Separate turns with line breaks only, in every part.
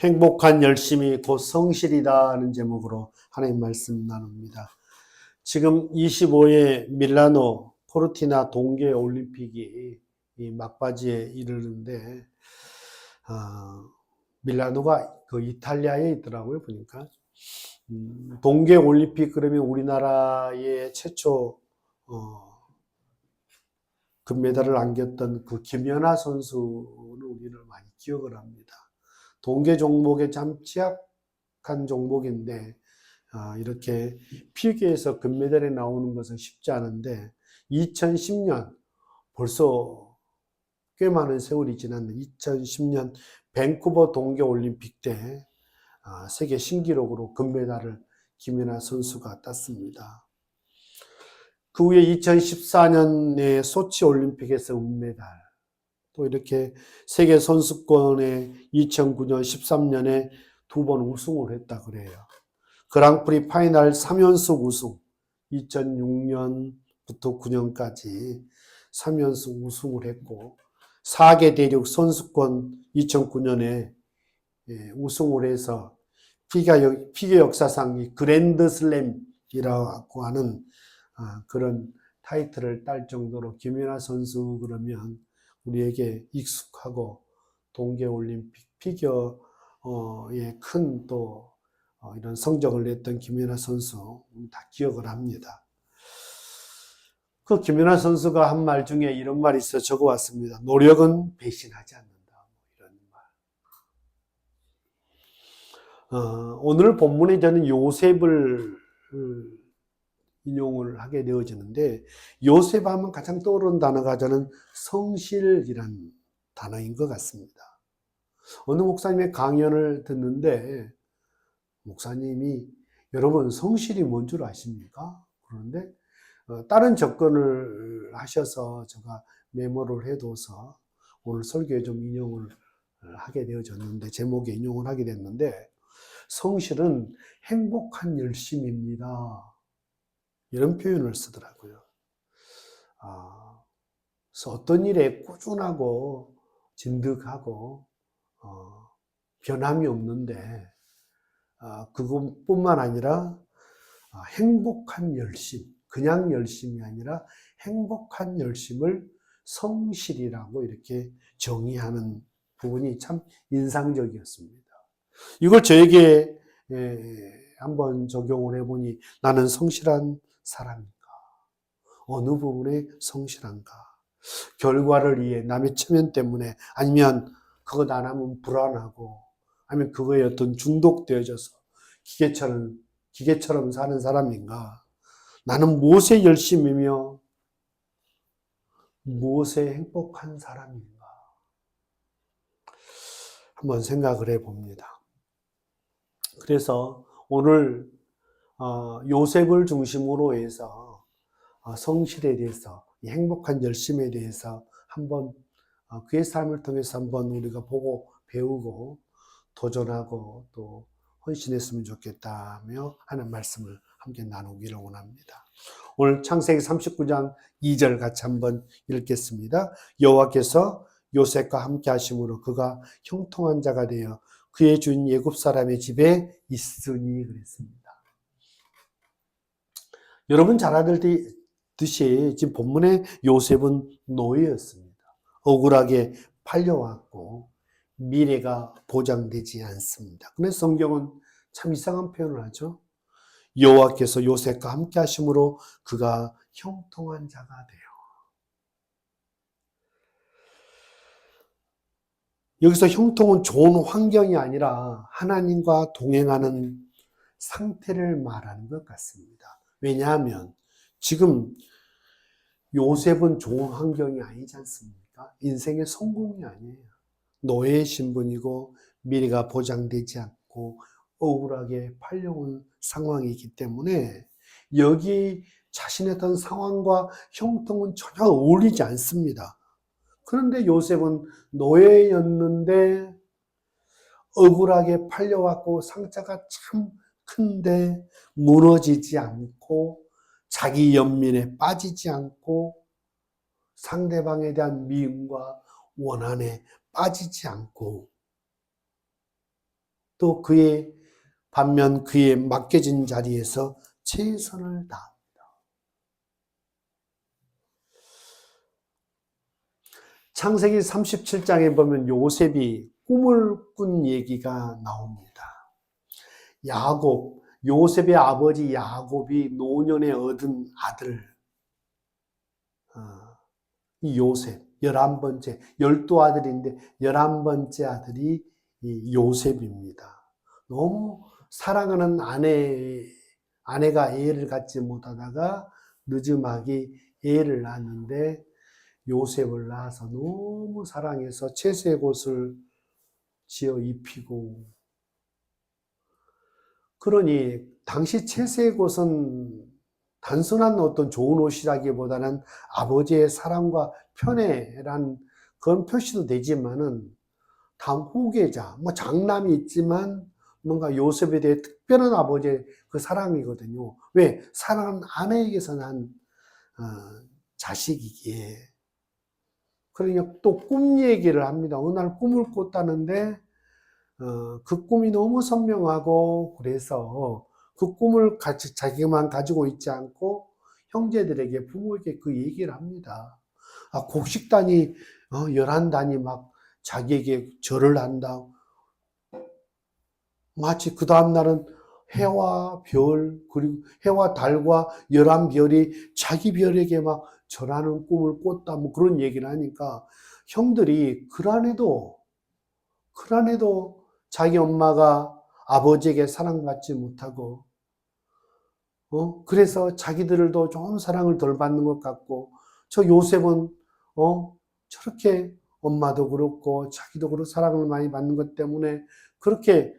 행복한 열심이 곧 성실이다는 제목으로 하나님 말씀 나눕니다. 지금 25회 밀라노 코르티나 동계 올림픽이 이 막바지에 이르는데, 밀라노가 그 이탈리아에 있더라고요, 보니까. 동계 올림픽 그러면 우리나라의 최초 금메달을 안겼던 그 김연아 선수는 우리는 많이 기억을 합니다. 동계 종목에 참 취약한 종목인데 이렇게 피겨에서 금메달이 나오는 것은 쉽지 않은데 2010년 벌써 꽤 많은 세월이 지났는 2010년 밴쿠버 동계올림픽 때 세계 신기록으로 금메달을 김연아 선수가 땄습니다. 그 후에 2014년에 소치 올림픽에서 은메달, 또 이렇게 세계 선수권에 2009년, 13년에 두 번 우승을 했다 그래요. 그랑프리 파이널 3연속 우승, 2006년부터 9년까지 3연속 우승을 했고 4개 대륙 선수권 2009년에 우승을 해서 피겨 역사상 그랜드슬램이라고 하는 그런 타이틀을 딸 정도로 김연아 선수 그러면 우리에게 익숙하고 동계올림픽 피겨에 큰 또 이런 성적을 냈던 김연아 선수 다 기억을 합니다. 그 김연아 선수가 한 말 중에 이런 말이 있어 적어왔습니다. 노력은 배신하지 않는다. 이런 말. 오늘 본문에 저는 요셉을 인용을 하게 되어지는데 요셉 하면 가장 떠오르는 단어가 저는 성실이란 단어인 것 같습니다. 어느 목사님의 강연을 듣는데 목사님이 여러분 성실이 뭔 줄 아십니까? 그런데 다른 접근을 하셔서 제가 메모를 해둬서 오늘 설교에 좀 인용을 하게 되어졌는데 제목에 인용을 하게 됐는데 성실은 행복한 열심입니다. 이런 표현을 쓰더라고요. 그래서 어떤 일에 꾸준하고 진득하고 변함이 없는데 그것뿐만 아니라 행복한 열심, 그냥 열심이 아니라 행복한 열심을 성실이라고 이렇게 정의하는 부분이 참 인상적이었습니다. 이걸 저에게 한번 적용을 해보니 나는 성실한 사람인가? 어느 부분에 성실한가? 결과를 위해 남의 체면 때문에 아니면 그것 안 하면 불안하고 아니면 그거에 어떤 중독되어져서 기계처럼 사는 사람인가? 나는 무엇에 열심이며 무엇에 행복한 사람인가? 한번 생각을 해봅니다. 그래서 오늘 요셉을 중심으로 해서 성실에 대해서 행복한 열심에 대해서 한번 그의 삶을 통해서 한번 우리가 보고 배우고 도전하고 또 헌신했으면 좋겠다며 하는 말씀을 함께 나누기를 원합니다. 오늘 창세기 39장 2절 같이 한번 읽겠습니다. 여호와께서 요셉과 함께 하심으로 그가 형통한 자가 되어 그의 주인 애굽 사람의 집에 있으니 그랬습니다. 여러분 잘 알듯이 지금 본문의 요셉은 노예였습니다. 억울하게 팔려왔고 미래가 보장되지 않습니다. 근데 성경은 참 이상한 표현을 하죠. 여호와께서 요셉과 함께 하심으로 그가 형통한 자가 돼요. 여기서 형통은 좋은 환경이 아니라 하나님과 동행하는 상태를 말하는 것 같습니다. 왜냐하면 지금 요셉은 좋은 환경이 아니지 않습니까? 인생의 성공이 아니에요. 노예의 신분이고 미래가 보장되지 않고 억울하게 팔려온 상황이기 때문에 여기 자신의 어떤 상황과 형통은 전혀 어울리지 않습니다. 그런데 요셉은 노예였는데 억울하게 팔려왔고 상처가 참 큰데 무너지지 않고 자기 연민에 빠지지 않고 상대방에 대한 미움과 원한에 빠지지 않고 또 그의 반면 그의 맡겨진 자리에서 최선을 다합니다. 창세기 37장에 보면 요셉이 꿈을 꾼 얘기가 나옵니다. 야곱, 요셉의 아버지 야곱이 노년에 얻은 아들, 이 요셉, 11번째, 12아들인데 11번째 아들이 이 요셉입니다. 너무 사랑하는 아내가 애를 갖지 못하다가 늦음하게 애를 낳았는데 요셉을 낳아서 너무 사랑해서 채색 옷을 지어 입히고, 그러니 당시 채색 옷은 단순한 어떤 좋은 옷이라기보다는 아버지의 사랑과 편애란 그런 표시도 되지만은 다음 후계자, 뭐 장남이 있지만 뭔가 요셉에 대해 특별한 아버지의 그 사랑이거든요. 왜? 사랑하는 아내에게서 난 자식이기에. 그러니까 또 꿈 얘기를 합니다. 어느 날 꿈을 꿨다는데 그 꿈이 너무 선명하고 그래서 그 꿈을 같이 자기만 가지고 있지 않고 형제들에게, 부모에게 그 얘기를 합니다. 곡식단이 11단이 막 자기에게 절을 한다. 마치 그 다음날은 해와 별, 그리고 해와 달과 11별이 자기 별에게 막 절하는 꿈을 꿨다. 뭐 그런 얘기를 하니까 형들이 그란에도 자기 엄마가 아버지에게 사랑받지 못하고, 그래서 자기들도 좀 사랑을 덜 받는 것 같고, 저 요셉은, 저렇게 엄마도 그렇고, 자기도 그렇고 사랑을 많이 받는 것 때문에 그렇게,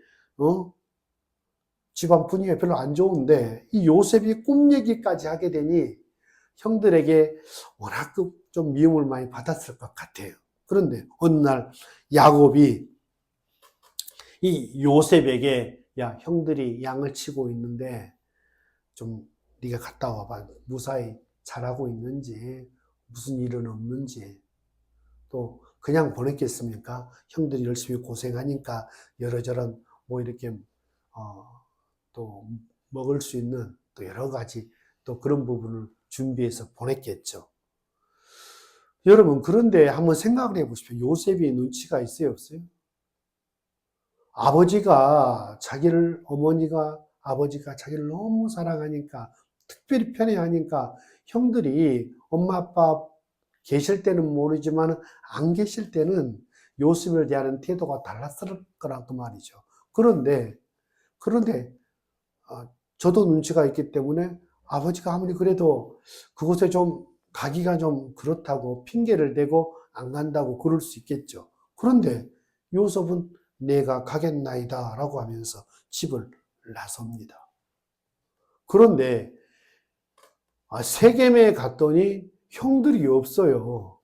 집안 분위기가 별로 안 좋은데, 이 요셉이 꿈 얘기까지 하게 되니 형들에게 워낙 좀 미움을 많이 받았을 것 같아요. 그런데 어느 날 야곱이 이 요셉에게, 야, 형들이 양을 치고 있는데 좀 네가 갔다 와봐. 무사히 잘하고 있는지, 무슨 일은 없는지. 또 그냥 보냈겠습니까? 형들이 열심히 고생하니까 여러저런 뭐 이렇게 또 먹을 수 있는 또 여러 가지 또 그런 부분을 준비해서 보냈겠죠. 여러분, 그런데 한번 생각을 해보십시오. 요셉이 눈치가 있어요, 없어요? 아버지가 자기를 너무 사랑하니까, 특별히 편애하니까 형들이 엄마 아빠 계실 때는 모르지만 안 계실 때는 요셉을 대하는 태도가 달랐을 거라고 말이죠. 그런데 저도 눈치가 있기 때문에 아버지가 아무리 그래도 그곳에 좀 가기가 좀 그렇다고 핑계를 대고 안 간다고 그럴 수 있겠죠. 그런데 요셉은 내가 가겠나이다 라고 하면서 집을 나섭니다. 그런데 세겜에 갔더니 형들이 없어요.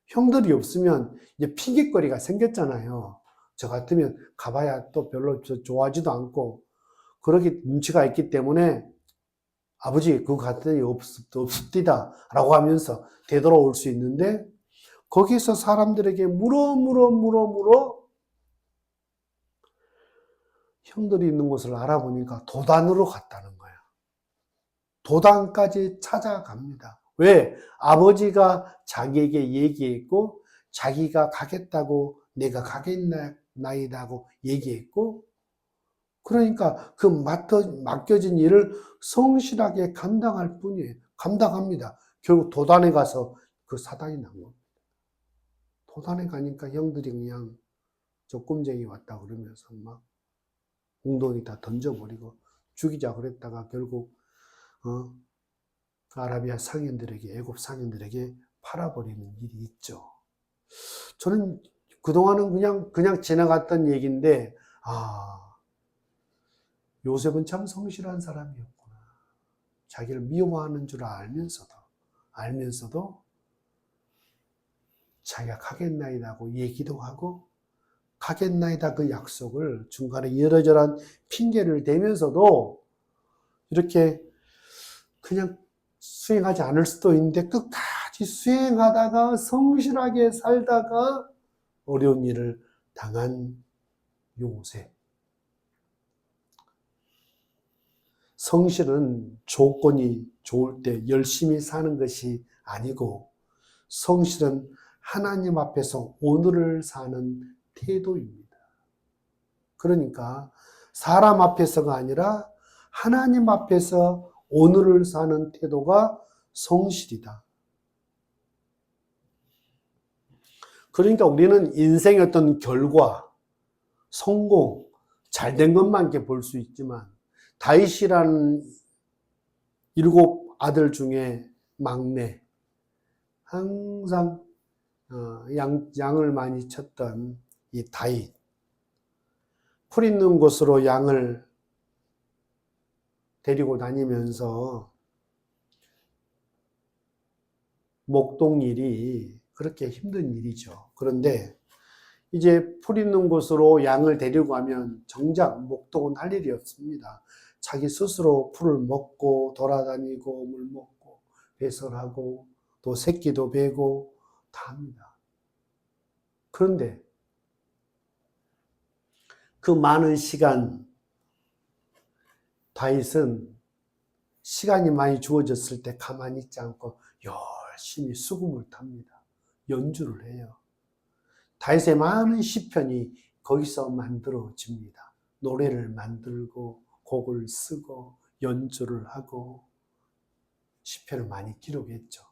형들이 없으면 이제 피깃거리가 생겼잖아요. 저 같으면 가봐야 또 별로 좋아하지도 않고, 그렇게 눈치가 있기 때문에 아버지 그거 갔더니 없습디다 라고 하면서 되돌아올 수 있는데, 거기서 사람들에게 물어 형들이 있는 곳을 알아보니까 도단으로 갔다는 거예요. 도단까지 찾아갑니다. 왜? 아버지가 자기에게 얘기했고, 자기가 가겠다고, 내가 가겠나이다고 얘기했고, 그러니까 그 맡겨진 일을 성실하게 감당할 뿐이에요. 감당합니다. 결국 도단에 가서 그 사단이 난 겁니다. 도단에 가니까 형들이 그냥 저 꼼쟁이 왔다 그러면서 막 웅덩이 다 던져버리고 죽이자 그랬다가 결국 아라비아 상인들에게, 애굽 상인들에게 팔아버리는 일이 있죠. 저는 그동안은 그냥 지나갔던 얘기인데, 요셉은 참 성실한 사람이었구나. 자기를 미워하는 줄 알면서도 자기가 가겠나이다고 얘기도 하고, 가겠나이다 그 약속을 중간에 이러저러한 핑계를 대면서도 이렇게 그냥 수행하지 않을 수도 있는데 끝까지 수행하다가 성실하게 살다가 어려운 일을 당한 요셉. 성실은 조건이 좋을 때 열심히 사는 것이 아니고 성실은 하나님 앞에서 오늘을 사는 태도입니다. 그러니까 사람 앞에서가 아니라 하나님 앞에서 오늘을 사는 태도가 성실이다. 그러니까 우리는 인생의 어떤 결과, 성공, 잘된 것만 이렇게 볼 수 있지만 다윗이라는 7 아들 중에 막내, 항상 양을 많이 쳤던 이 다윗, 풀 있는 곳으로 양을 데리고 다니면서 목동 일이 그렇게 힘든 일이죠. 그런데 이제 풀 있는 곳으로 양을 데리고 가면 정작 목동은 할 일이 없습니다. 자기 스스로 풀을 먹고 돌아다니고 물 먹고 배설하고 또 새끼도 베고 다 합니다. 그런데 그 많은 시간 다윗은 시간이 많이 주어졌을 때 가만히 있지 않고 열심히 수금을 탑니다. 연주를 해요. 다윗의 많은 시편이 거기서 만들어집니다. 노래를 만들고 곡을 쓰고 연주를 하고 시편을 많이 기록했죠.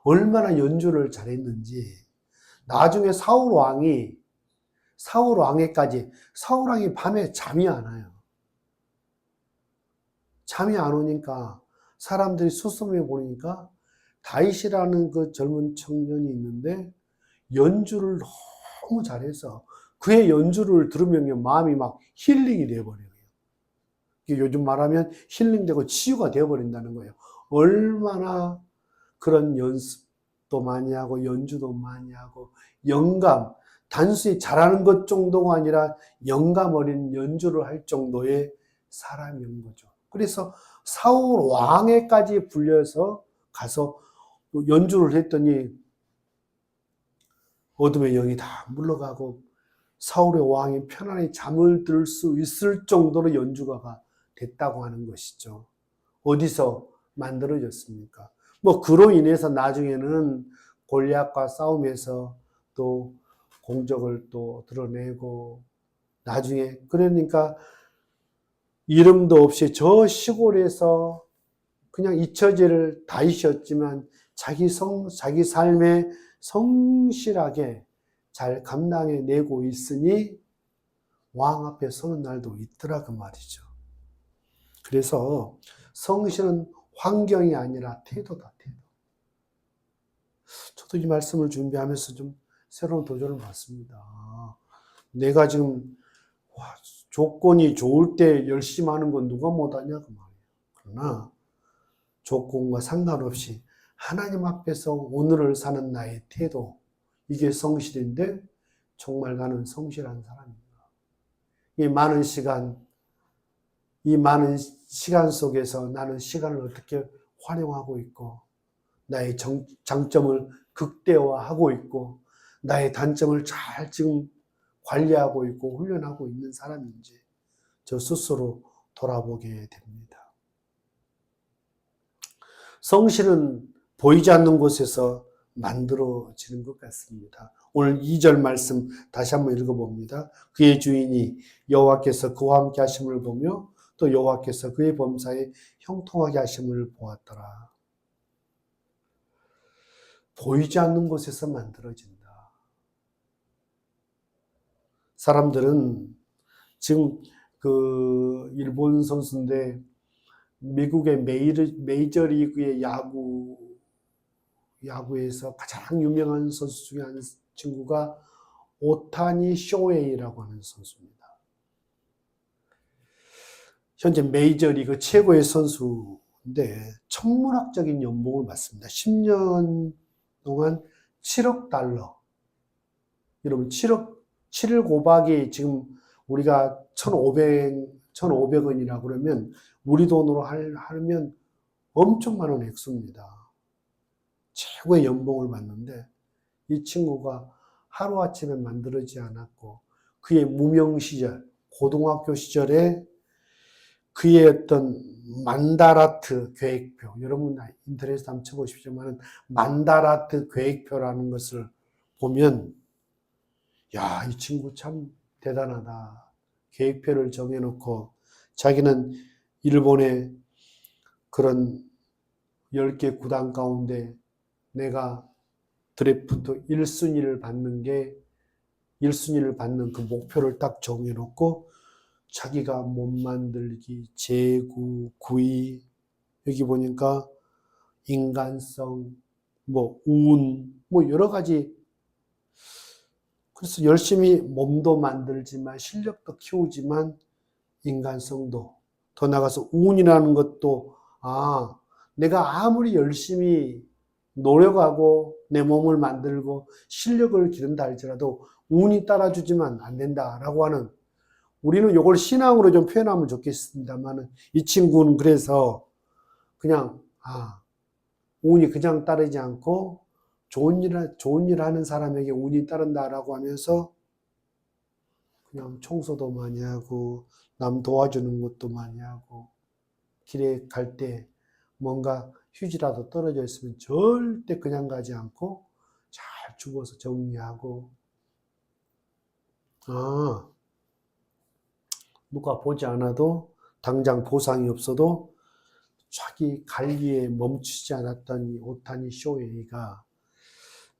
얼마나 연주를 잘했는지 나중에 사울 왕이 밤에 잠이 안 와요. 잠이 안 오니까 사람들이 수습해 보니까 다윗이라는 그 젊은 청년이 있는데 연주를 너무 잘해서 그의 연주를 들으면 마음이 막 힐링이 되어버려요. 요즘 말하면 힐링되고 치유가 되어버린다는 거예요. 얼마나 그런 연습도 많이 하고 연주도 많이 하고 영감, 단순히 잘하는 것 정도가 아니라 영감 어린 연주를 할 정도의 사람인 거죠. 그래서 사울 왕에까지 불려서 가서 연주를 했더니 어둠의 영이 다 물러가고 사울의 왕이 편안히 잠을 들 수 있을 정도로 연주가가 됐다고 하는 것이죠. 어디서 만들어졌습니까? 그로 인해서 나중에는 골리앗과 싸움에서 또 공적을 또 드러내고 나중에 그러니까 이름도 없이 저 시골에서 그냥 잊혀질 다윗이었지만 자기 삶에 성실하게 잘 감당해내고 있으니 왕 앞에 서는 날도 있더라 그 말이죠. 그래서 성실은 환경이 아니라 태도다, 태도. 저도 이 말씀을 준비하면서 좀 새로운 도전을 받습니다. 내가 지금 조건이 좋을 때 열심히 하는 건 누가 못하냐 그 말이에요. 그러나 조건과 상관없이 하나님 앞에서 오늘을 사는 나의 태도, 이게 성실인데 정말 나는 성실한 사람입니다. 이 많은 시간 속에서 나는 시간을 어떻게 활용하고 있고 나의 장점을 극대화하고 있고 나의 단점을 잘 지금 관리하고 있고 훈련하고 있는 사람인지 저 스스로 돌아보게 됩니다. 성실은 보이지 않는 곳에서 만들어지는 것 같습니다. 오늘 2절 말씀 다시 한번 읽어봅니다. 그의 주인이 여호와께서 그와 함께 하심을 보며 또 여호와께서 그의 범사에 형통하게 하심을 보았더라. 보이지 않는 곳에서 만들어진다. 사람들은 지금 그 일본 선수인데 미국의 메이저리그의 야구에서 가장 유명한 선수 중에 한 친구가 오타니 쇼헤이라고 하는 선수입니다. 현재 메이저리그 최고의 선수인데 천문학적인 연봉을 받습니다. 10년 동안 7억 달러. 여러분 7일 곱하기 지금 우리가 1,500원이라 그러면 우리 돈으로 하면 엄청 많은 액수입니다. 최고의 연봉을 받는데 이 친구가 하루아침에 만들어지지 않았고 그의 무명 시절, 고등학교 시절에 그의 어떤 만다라트 계획표, 여러분 인터넷에 한번 쳐보십시오만 만다라트 계획표라는 것을 보면 야, 이 친구 참 대단하다. 계획표를 정해놓고 자기는 일본의 그런 10개 구단 가운데 내가 드래프트 1순위를 받는 그 목표를 딱 정해놓고 자기가 몸 만들기, 제구, 구위, 여기 보니까 인간성, 운, 여러 가지. 그래서 열심히 몸도 만들지만 실력도 키우지만 인간성도 더 나가서 운이라는 것도 내가 아무리 열심히 노력하고 내 몸을 만들고 실력을 기른다 할지라도 운이 따라주지만 안 된다라고 하는, 우리는 이걸 신앙으로 좀 표현하면 좋겠습니다만 이 친구는 그래서 그냥 운이 그냥 따르지 않고 좋은 일 하는 사람에게 운이 따른다라고 하면서 그냥 청소도 많이 하고 남 도와주는 것도 많이 하고 길에 갈 때 뭔가 휴지라도 떨어져 있으면 절대 그냥 가지 않고 잘 주워서 정리하고, 누가 보지 않아도 당장 보상이 없어도 자기 관리에 멈추지 않았던 이 오타니 쇼헤이가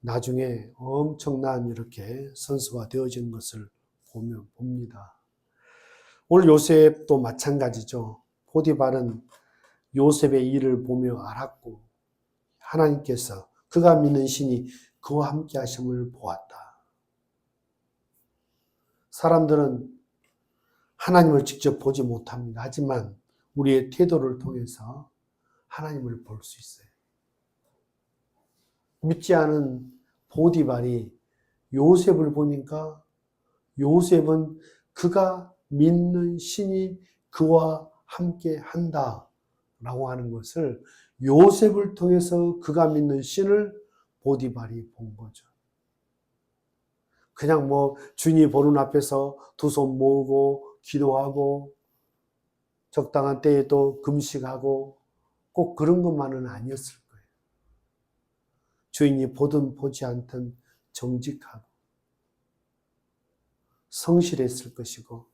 나중에 엄청난 이렇게 선수가 되어진 것을 봅니다. 오늘 요셉도 마찬가지죠. 보디발은 요셉의 일을 보며 알았고 하나님께서 그가 믿는 신이 그와 함께 하심을 보았다. 사람들은 하나님을 직접 보지 못합니다. 하지만 우리의 태도를 통해서 하나님을 볼 수 있어요. 믿지 않은 보디발이 요셉을 보니까 요셉은 그가 믿는 신이 그와 함께 한다 라고 하는 것을, 요셉을 통해서 그가 믿는 신을 보디발이 본 거죠. 그냥 주인이 보는 앞에서 두 손 모으고 기도하고 적당한 때에 또 금식하고 꼭 그런 것만은 아니었을 거예요. 주인이 보든 보지 않든 정직하고 성실했을 것이고,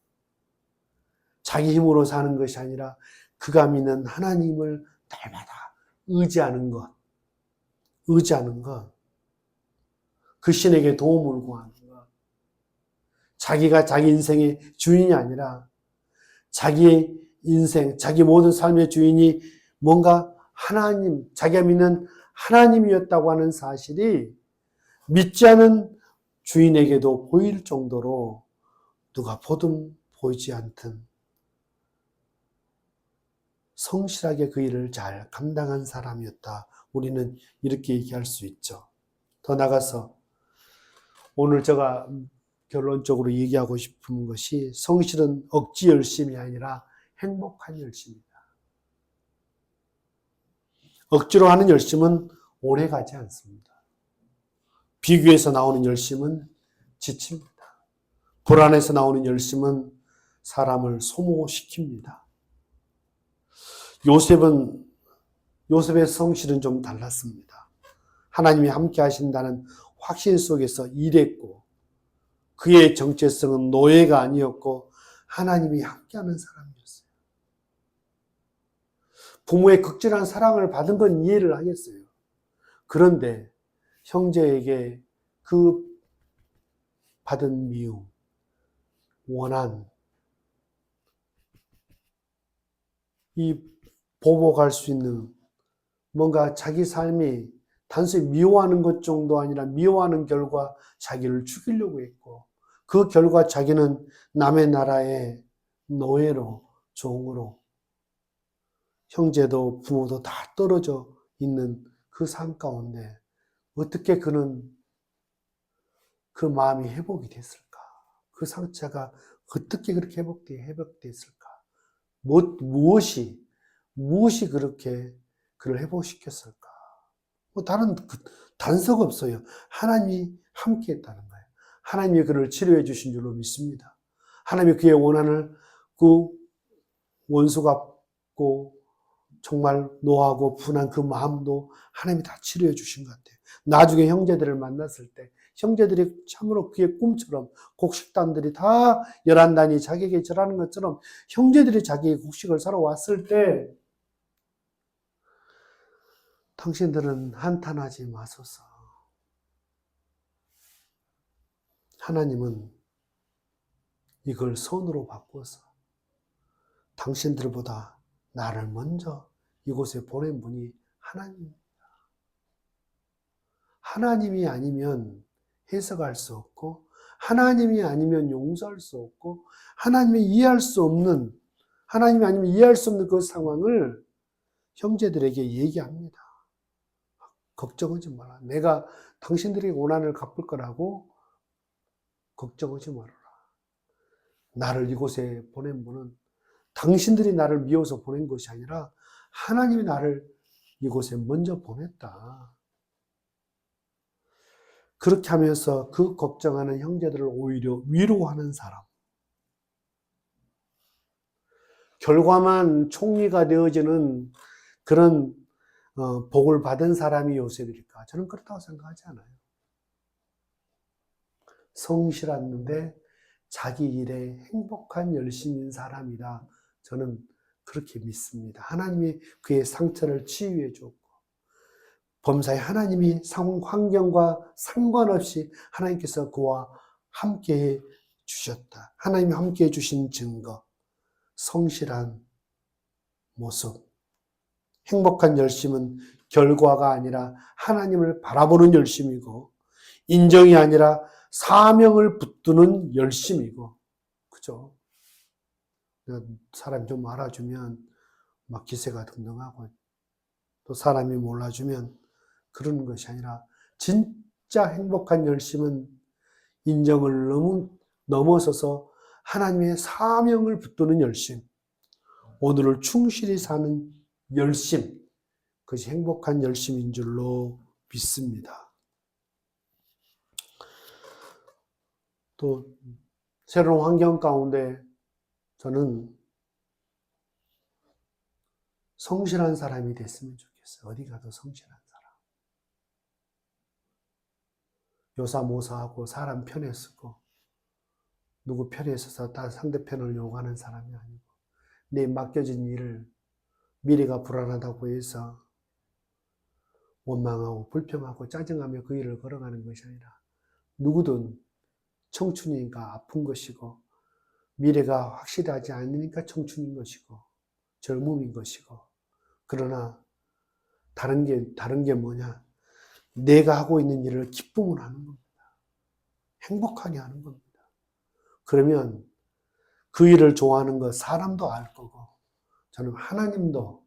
자기 힘으로 사는 것이 아니라 그가 믿는 하나님을 날마다 의지하는 것, 그 신에게 도움을 구하는 것, 자기가 자기 인생의 주인이 아니라 자기의 인생, 자기 모든 삶의 주인이 뭔가 하나님, 자기가 믿는 하나님이었다고 하는 사실이 믿지 않은 주인에게도 보일 정도로 누가 보든 보이지 않든 성실하게 그 일을 잘 감당한 사람이었다. 우리는 이렇게 얘기할 수 있죠. 더 나가서 오늘 제가 결론적으로 얘기하고 싶은 것이, 성실은 억지 열심이 아니라 행복한 열심이다. 억지로 하는 열심은 오래 가지 않습니다. 비교해서 나오는 열심은 지칩니다. 불안해서 나오는 열심은 사람을 소모시킵니다. 요셉의 성실은 좀 달랐습니다. 하나님이 함께 하신다는 확신 속에서 일했고, 그의 정체성은 노예가 아니었고 하나님이 함께하는 사람이었어요. 부모의 극진한 사랑을 받은 건 이해를 하겠어요. 그런데 형제에게 그 받은 미움, 원한, 이 보복할 수 있는 뭔가 자기 삶이 단순히 미워하는 것 정도 아니라 미워하는 결과 자기를 죽이려고 했고, 그 결과 자기는 남의 나라의 노예로, 종으로, 형제도 부모도 다 떨어져 있는 그 삶 가운데 어떻게 그는 그 마음이 회복이 됐을까? 그 상처가 어떻게 그렇게 회복됐을까? 무엇이 그렇게 그를 회복시켰을까? 다른 단서가 없어요. 하나님이 함께 했다는 거예요. 하나님이 그를 치료해 주신 줄로 믿습니다. 하나님이 그의 원한을, 그 원수 같고 정말 노하고 분한 그 마음도 하나님이 다 치료해 주신 것 같아요. 나중에 형제들을 만났을 때 형제들이 참으로 그의 꿈처럼 곡식단들이 다 11단이 자기에게 절하는 것처럼 형제들이 자기의 곡식을 사러 왔을 때 당신들은 한탄하지 마소서. 하나님은 이걸 선으로 바꿔서 당신들보다 나를 먼저 이곳에 보낸 분이 하나님입니다. 하나님이 아니면 해석할 수 없고 하나님이 아니면 용서할 수 없고 하나님이 이해할 수 없는 하나님이 아니면 이해할 수 없는 그 상황을 형제들에게 얘기합니다. 걱정하지 마라. 내가 당신들에게 고난을 갚을 거라고 걱정하지 말아라. 나를 이곳에 보낸 분은 당신들이 나를 미워서 보낸 것이 아니라 하나님이 나를 이곳에 먼저 보냈다. 그렇게 하면서 그 걱정하는 형제들을 오히려 위로하는 사람. 결과만 총리가 되어지는 그런 복을 받은 사람이 요셉일까? 저는 그렇다고 생각하지 않아요. 성실한데 자기 일에 행복한 열심인 사람이다. 저는 그렇게 믿습니다. 하나님이 그의 상처를 치유해 줬고 범사에 하나님이 환경과 상관없이 하나님께서 그와 함께해 주셨다. 하나님이 함께해 주신 증거, 성실한 모습, 행복한 열심은 결과가 아니라 하나님을 바라보는 열심이고 인정이 아니라 사명을 붙드는 열심이고, 그죠? 사람이 좀 알아주면 막 기세가 등등하고 또 사람이 몰라주면 그러는 것이 아니라 진짜 행복한 열심은 인정을 넘어서서 하나님의 사명을 붙드는 열심, 오늘을 충실히 사는 열심, 그것이 행복한 열심인 줄로 믿습니다. 또 새로운 환경 가운데 저는 성실한 사람이 됐으면 좋겠어요. 어디 가도 성실한 사람. 요사모사하고 사람 편에 서고 누구 편에 서서 다 상대편을 욕하는 사람이 아니고 내 맡겨진 일을 미래가 불안하다고 해서 원망하고 불평하고 짜증하며 그 일을 걸어가는 것이 아니라 누구든 청춘이니까 아픈 것이고 미래가 확실하지 않으니까 청춘인 것이고 젊음인 것이고 그러나 다른 게 뭐냐? 내가 하고 있는 일을 기쁨을 하는 겁니다. 행복하게 하는 겁니다. 그러면 그 일을 좋아하는 것 사람도 알 거고 저는 하나님도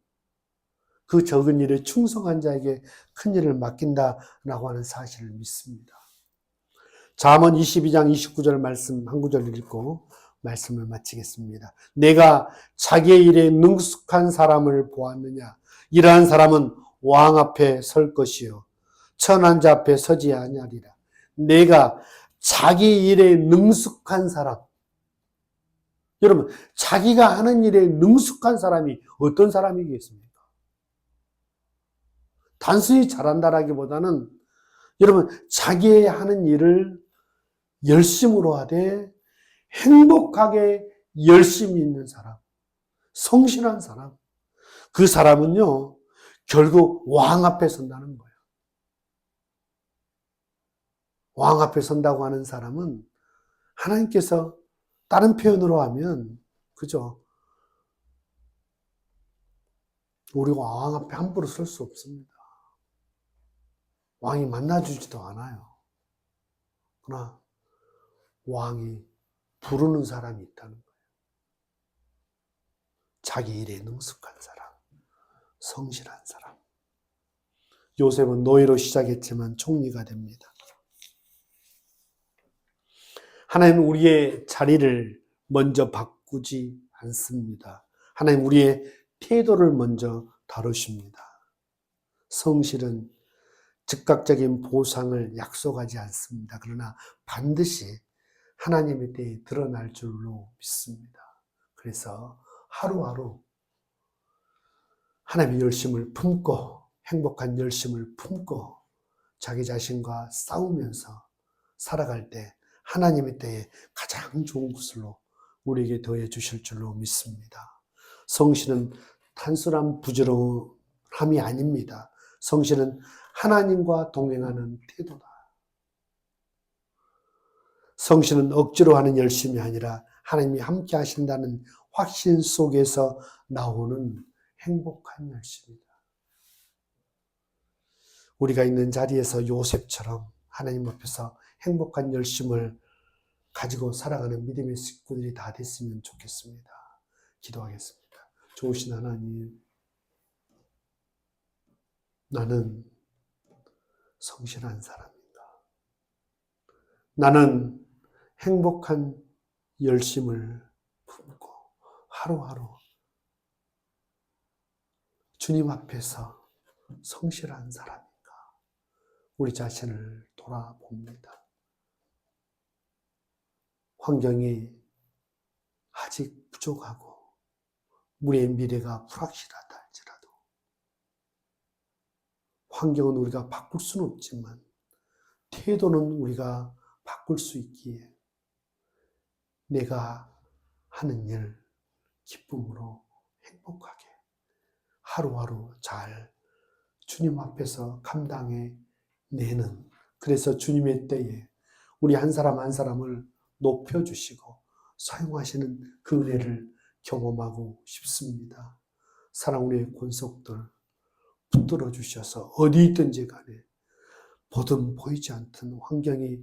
그 적은 일에 충성한 자에게 큰 일을 맡긴다라고 하는 사실을 믿습니다. 잠언 22장 29절 말씀 한 구절 읽고 말씀을 마치겠습니다. 내가 자기의 일에 능숙한 사람을 보았느냐? 이러한 사람은 왕 앞에 설 것이요 천한 자 앞에 서지 아니하리라. 내가 자기 일에 능숙한 사람. 여러분, 자기가 하는 일에 능숙한 사람이 어떤 사람이겠습니까? 단순히 잘한다라기보다는 여러분, 자기의 하는 일을 열심으로 하되 행복하게 열심히 있는 사람, 성실한 사람. 그 사람은요, 결국 왕 앞에 선다는 거예요. 왕 앞에 선다고 하는 사람은 하나님께서 다른 표현으로 하면, 그죠? 우리가 왕 앞에 함부로 설 수 없습니다. 왕이 만나주지도 않아요. 그러나 왕이 부르는 사람이 있다는 거예요. 자기 일에 능숙한 사람, 성실한 사람. 요셉은 노예로 시작했지만 총리가 됩니다. 하나님은 우리의 자리를 먼저 바꾸지 않습니다. 하나님 우리의 태도를 먼저 다루십니다. 성실은 즉각적인 보상을 약속하지 않습니다. 그러나 반드시 하나님의 때에 드러날 줄로 믿습니다. 그래서 하루하루 하나님의 열심을 품고 행복한 열심을 품고 자기 자신과 싸우면서 살아갈 때 하나님의 때에 가장 좋은 것으로 우리에게 더해 주실 줄로 믿습니다. 성신은 단순한 부지런함이 아닙니다. 성신은 하나님과 동행하는 태도다. 성신은 억지로 하는 열심이 아니라 하나님이 함께 하신다는 확신 속에서 나오는 행복한 열심이다. 우리가 있는 자리에서 요셉처럼 하나님 앞에서 행복한 열심을 가지고 살아가는 믿음의 식구들이 다 됐으면 좋겠습니다. 기도하겠습니다. 좋으신 하나님, 나는 성실한 사람인가? 나는 행복한 열심을 품고 하루하루 주님 앞에서 성실한 사람인가? 우리 자신을 돌아봅니다. 환경이 아직 부족하고 우리의 미래가 불확실하다 할지라도 환경은 우리가 바꿀 수는 없지만 태도는 우리가 바꿀 수 있기에 내가 하는 일 기쁨으로 행복하게 하루하루 잘 주님 앞에서 감당해 내는, 그래서 주님의 때에 우리 한 사람 한 사람을 높여주시고 사용하시는 그 은혜를 경험하고 싶습니다. 사랑 우리의 권속들 붙들어 주셔서 어디 있든지 간에 보든 보이지 않든 환경이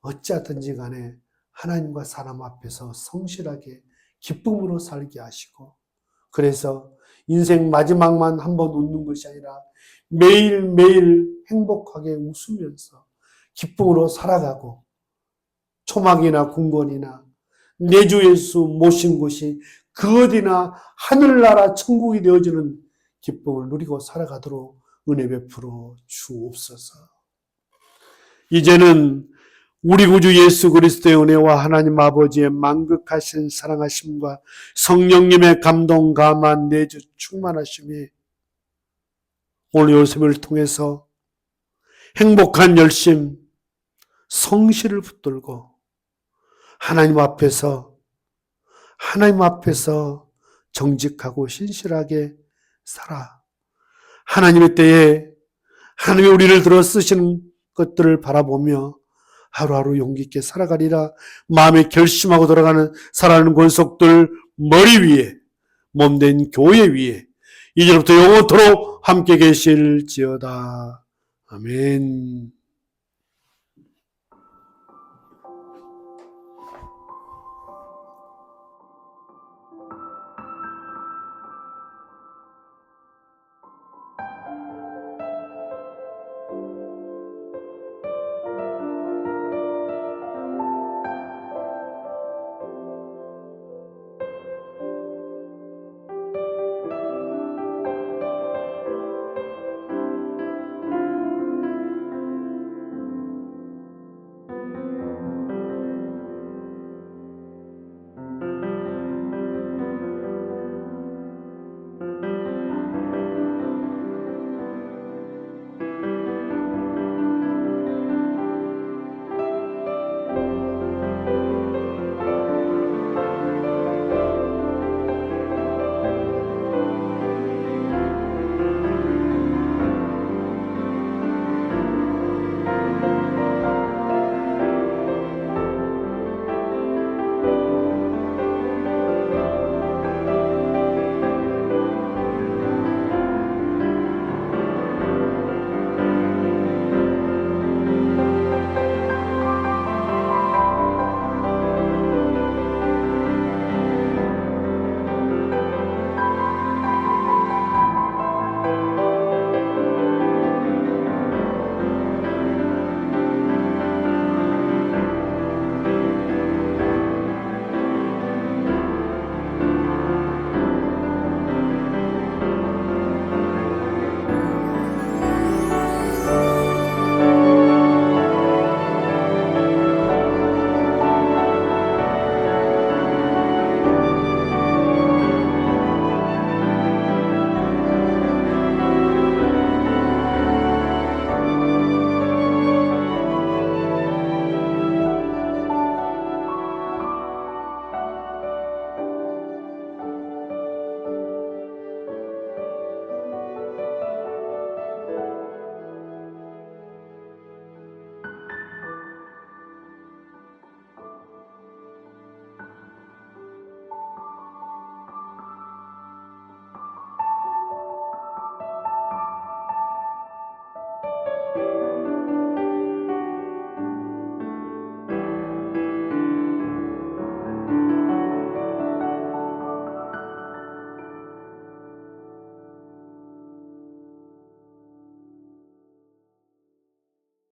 어찌하든지 간에 하나님과 사람 앞에서 성실하게 기쁨으로 살게 하시고, 그래서 인생 마지막만 한번 웃는 것이 아니라 매일매일 행복하게 웃으면서 기쁨으로 살아가고 초막이나 궁궐이나 내 주 예수 모신 곳이 그 어디나 하늘나라 천국이 되어지는 기쁨을 누리고 살아가도록 은혜 베풀어 주옵소서. 이제는 우리 구주 예수 그리스도의 은혜와 하나님 아버지의 만극하신 사랑하심과 성령님의 감동 감한 내주 충만하심이 오늘 요셉을 통해서 행복한 열심, 성실을 붙들고 하나님 앞에서 정직하고 신실하게 살아 하나님의 때에 하나님이 우리를 들어 쓰시는 것들을 바라보며 하루하루 용기 있게 살아가리라 마음에 결심하고 돌아가는 살아가는 권속들 머리 위에 몸된 교회 위에 이제부터 영원토록 함께 계실지어다. 아멘.